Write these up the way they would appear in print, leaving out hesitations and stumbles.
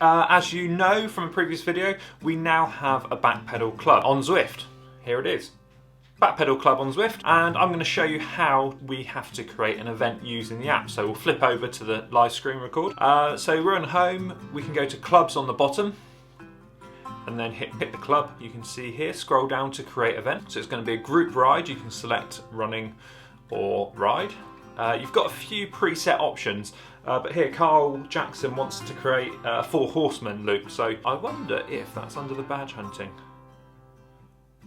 As you know from a previous video, we now have a backpedal club on Zwift. Here it is. Backpedal club on Zwift, and I'm going to show you how we have to create an event using the app. So we'll flip over to the live screen record. So we're on home, we can go to clubs on the bottom and then hit the club. You can see here, scroll down to create event. So it's going to be a group ride. You can select running or ride. You've got a few preset options, but here Carl Jackson wants to create a 4 horsemen loop. So I wonder if that's under the badge hunting.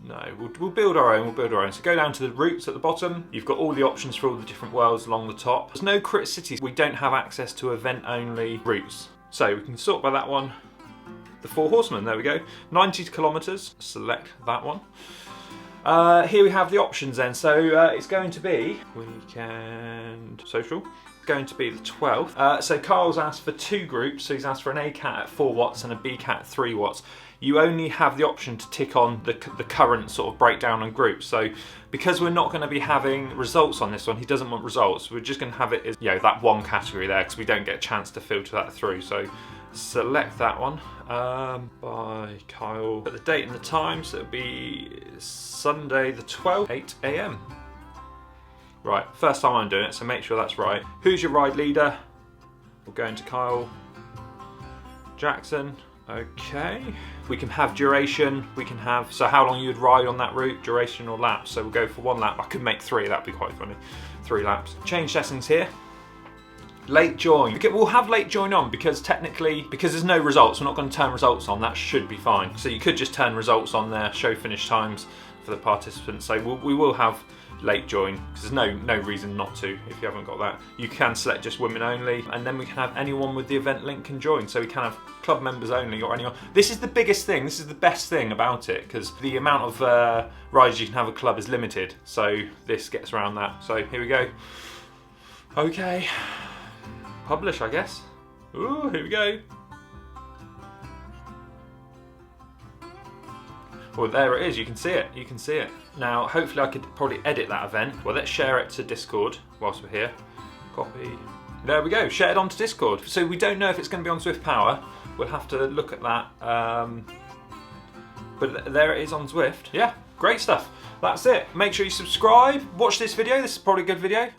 No, we'll build our own, So go down to the routes at the bottom. You've got all the options for all the different worlds along the top. There's no crit cities. We don't have access to event-only routes. So we can sort by that one. The 4 horsemen, there we go. 90 kilometers, select that one. Here we have the options then. So it's going to be weekend social. Going to be the 12th. So Carl's asked for 2 groups. So he's asked for an A cat at 4 watts and a B cat at 3 watts. You only have the option to tick on the current sort of breakdown on groups. So because we're not going to be having results on this one, he doesn't want results. We're just going to have it as, that one category there because we don't get a chance to filter that through. So select that one by Kyle. Put the date and the time, so it'll be Sunday the 12th, 8 AM. Right, first time I'm doing it, so make sure that's right. Who's your ride leader? We'll go into Kyle Jackson. Okay, we can have duration, we can have, so how long you'd ride on that route, duration or laps. So we'll go for 1 lap. I could make 3, that'd be quite funny. 3 laps. Change settings here. Late join. We'll have late join on because technically, because there's no results, we're not going to turn results on, that should be fine. So you could just turn results on there, show finish times for the participants. So we will have late join because there's no reason not to if you haven't got that. You can select just women only, and then we can have anyone with the event link can join. So we can have club members only or anyone. This is the biggest thing, this is the best thing about it because the amount of rides you can have a club is limited. So this gets around that. So here we go. Okay, publish I guess. Ooh, here we go. Well, there it is, you can see it, Now, hopefully I could probably edit that event. Well, let's share it to Discord whilst we're here. Copy. There we go, shared onto Discord. So we don't know if it's going to be on Zwift Power. We'll have to look at that. But there it is on Zwift. Yeah, great stuff. That's it. Make sure you subscribe, watch this video. This is probably a good video.